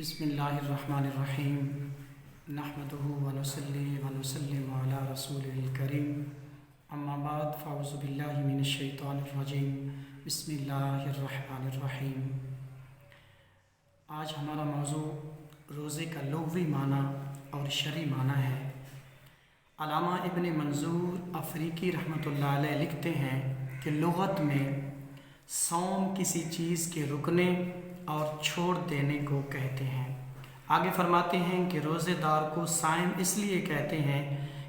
بسم اللہ الرحمن الرحیم نحمدہ ونصلی ونسلم علی رسول الکریم اما بعد فاعوذ باللہ من الشیطان الرجیم بسم اللہ الرحمن الرحیم۔ آج ہمارا موضوع روزے کا لغوی معنی اور شرعی معنی ہے۔ علامہ ابن منظور افریقی رحمۃ اللہ علیہ لکھتے ہیں کہ لغت میں صوم کسی چیز کے رکنے اور چھوڑ دینے کو کہتے ہیں۔ آگے فرماتے ہیں کہ روزے دار کو صائم اس لیے کہتے ہیں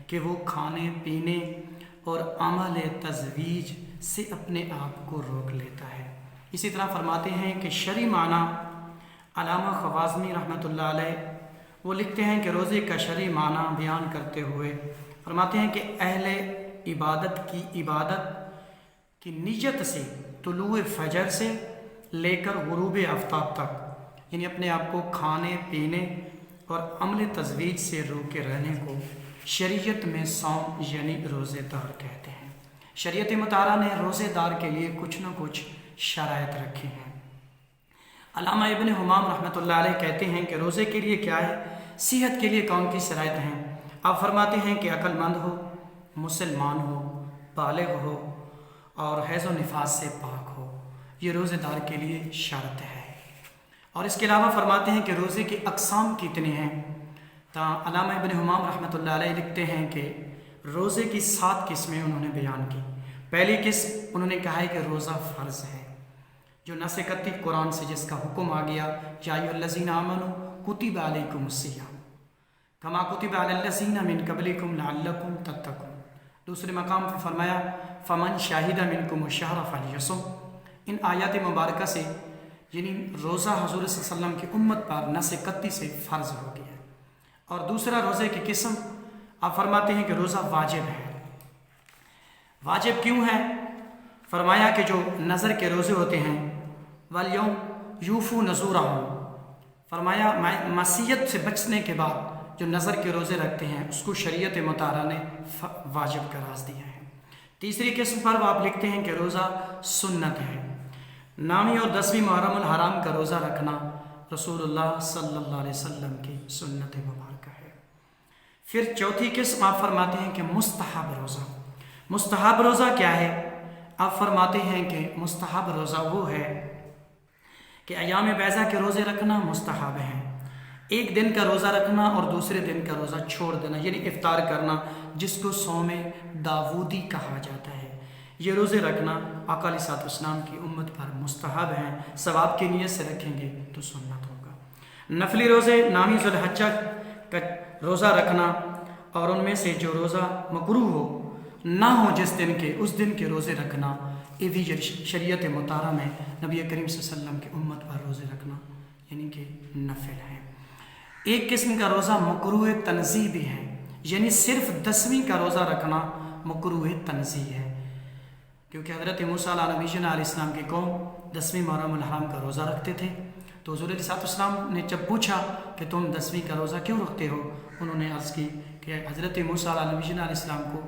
کہ وہ کھانے پینے اور عمل تزویج سے اپنے آپ کو روک لیتا ہے۔ اسی طرح فرماتے ہیں کہ شرعی معنی علامہ خوازمی رحمۃ اللہ علیہ وہ لکھتے ہیں کہ روزے کا شرعی معنی بیان کرتے ہوئے فرماتے ہیں کہ اہل عبادت کی نیت سے طلوع فجر سے لے کر غروب آفتاب تک یعنی اپنے آپ کو کھانے پینے اور عمل تزویج سے روکے رہنے کو شریعت میں صوم یعنی روزے دار کہتے ہیں۔ شریعت مطالعہ نے روزے دار کے لیے کچھ نہ کچھ شرائط رکھی ہیں۔ علامہ ابن حمام رحمۃ اللہ علیہ کہتے ہیں کہ روزے کے لیے کیا ہے، صحت کے لیے کون سی شرائط ہیں۔ آپ فرماتے ہیں کہ عقل مند ہو، مسلمان ہو، بالغ ہو اور حیض و نفاس سے پاک ہو، یہ روزے دار کے لیے شرط ہے۔ اور اس کے علاوہ فرماتے ہیں کہ روزے کی اقسام کتنے ہیں۔ تو علامہ ابن حمام رحمۃ اللہ علیہ لکھتے ہیں کہ روزے کی 7 قسمیں انہوں نے بیان کی۔ پہلی قسم انہوں نے کہا ہے کہ روزہ فرض ہے، جو نص قطعی قرآن سے جس کا حکم آ گیا، یا ایھا الذین آمنوا کتب علیکم الصیام کما کتب علی الذین من قبلکم لعلکم تتقون۔ دوسرے مقام پہ فرمایا فمن شہد منکم الشہر فلیصم۔ ان آیات مبارکہ سے یعنی روزہ حضور صلی اللہ علیہ وسلم کی امت پر نص قطعی سے فرض ہو گیا۔ اور دوسرا روزے کی قسم آپ فرماتے ہیں کہ روزہ واجب ہے۔ واجب کیوں ہے؟ فرمایا کہ جو نظر کے روزے ہوتے ہیں والیوم یوفو نذورہم، فرمایا معصیت سے بچنے کے بعد جو نظر کے روزے رکھتے ہیں اس کو شریعت مطہرہ نے واجب قرار دیا ہے۔ تیسری قسم پر وہ آپ لکھتے ہیں کہ روزہ سنت ہے۔ 9ویں اور 10ویں محرم الحرام کا روزہ رکھنا رسول اللہ صلی اللہ علیہ وسلم کی سنت مبارکہ ہے۔ پھر چوتھی قسم آپ فرماتے ہیں کہ مستحب روزہ۔ مستحب روزہ کیا ہے؟ آپ فرماتے ہیں کہ مستحب روزہ وہ ہے کہ ایام بیضہ کے روزے رکھنا مستحب ہیں۔ ایک دن کا روزہ رکھنا اور دوسرے دن کا روزہ چھوڑ دینا یعنی افطار کرنا، جس کو صوم داودی کہا جاتا ہے۔ یہ روزے رکھنا آقا علیہ الصلوۃ والسلام کی امت پر مستحب ہیں، ثواب کی نیت سے رکھیں گے تو سنت ہوگا۔ نفلی روزے 9ویں ذی الحجہ کا روزہ رکھنا اور ان میں سے جو روزہ مکروہ ہو نہ ہو جس دن کے، اس دن کے روزے رکھنا، یہ بھی شریعت مطہرہ میں نبی کریم صلی اللہ علیہ وسلم کی امت پر روزے رکھنا یعنی کہ نفل ہے۔ ایک قسم کا روزہ مکروہ تنزیہ بھی ہے، یعنی صرف 10ویں کا روزہ رکھنا مکروہ تنزیہ ہے، کیونکہ حضرت موسیٰ علیہ السلام کی قوم 10ویں محرم الحرام کا روزہ رکھتے تھے۔ تو حضور علیہ السلام نے جب پوچھا کہ تم 10ویں کا روزہ کیوں رکھتے ہو، انہوں نے عرض کی کہ حضرت موسیٰ علیہ السلام کو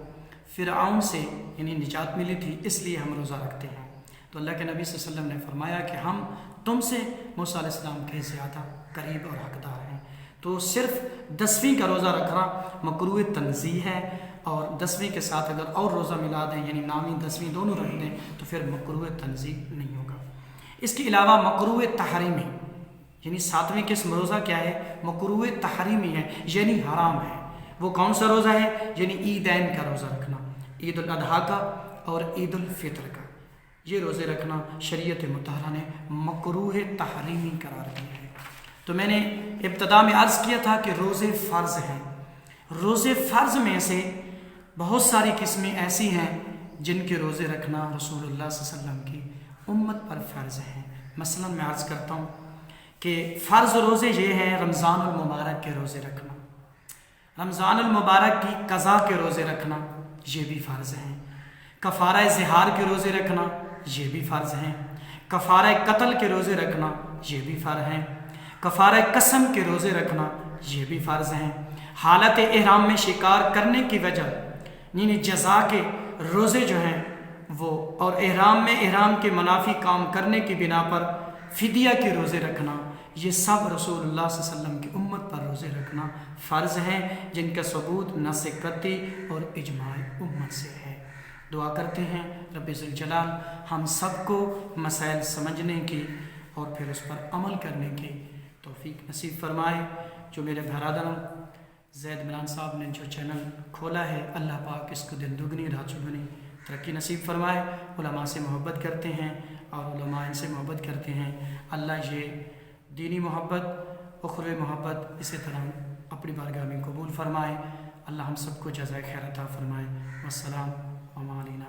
فرعون سے یعنی نجات ملی تھی، اس لیے ہم روزہ رکھتے ہیں۔ تو اللہ کے نبی صلی اللہ علیہ وسلم نے فرمایا کہ ہم تم سے موسیٰ علیہ السلام کے زیادہ قریب اور حقدار ہیں۔ تو صرف 10ویں کا روزہ رکھنا مکروہ تنزیہ ہے، اور 10ویں کے ساتھ اگر اور روزہ ملا دیں یعنی 9ویں 10ویں دونوں رکھ دیں تو پھر مکروہ تنزیہ نہیں ہوگا۔ اس کے علاوہ مکروہ تحریمی یعنی 7ویں قسم روزہ کیا ہے؟ مکروہ تحریمی ہے یعنی حرام ہے۔ وہ کون سا روزہ ہے؟ یعنی عیدین کا روزہ رکھنا، عید الاضحیٰ کا اور عید الفطر کا، یہ روزے رکھنا شریعت مطہرہ نے مکروہ تحریمی قرار دیا ہے۔ تو میں نے ابتدا میں عرض کیا تھا کہ روزے فرض ہیں۔ روزے فرض میں سے بہت ساری قسمیں ایسی ہیں جن کے روزے رکھنا رسول اللہ صلی اللہ علیہ وسلم کی امت پر فرض ہیں۔ مثلا میں عرض کرتا ہوں کہ فرض روزے یہ ہیں: رمضان المبارک کے روزے رکھنا، رمضان المبارک کی قضا کے روزے رکھنا، یہ بھی فرض ہیں۔ کفارہ ظہار کے روزے رکھنا، یہ بھی فرض ہیں۔ کفارہ قتل کے روزے رکھنا، یہ بھی فرض ہیں۔ کفارہ قسم کے روزے رکھنا، یہ بھی فرض ہیں۔ حالت احرام میں شکار کرنے کی وجہ یعنی جزا کے روزے جو ہیں وہ، اور احرام میں احرام کے منافی کام کرنے کی بنا پر فدیہ کے روزے رکھنا، یہ سب رسول اللہ صلی اللہ علیہ وسلم کی امت پر روزے رکھنا فرض ہیں، جن کا ثبوت نص قطعی اور اجماع امت سے ہے۔ دعا کرتے ہیں رب ذوالجلال ہم سب کو مسائل سمجھنے کی اور پھر اس پر عمل کرنے کی توفیق نصیب فرمائے۔ جو میرے برادر زید ملان صاحب نے جو چینل کھولا ہے، اللہ پاک اس کو دن دگنی رات چگنی ترقی نصیب فرمائے۔ علماء سے محبت کرتے ہیں اور علماء ان سے محبت کرتے ہیں، اللہ یہ دینی محبت اخروی محبت اسی طرح اپنی بارگاہ میں قبول فرمائے۔ اللہ ہم سب کو جزائے خیر عطا فرمائے۔ والسلام علیکم۔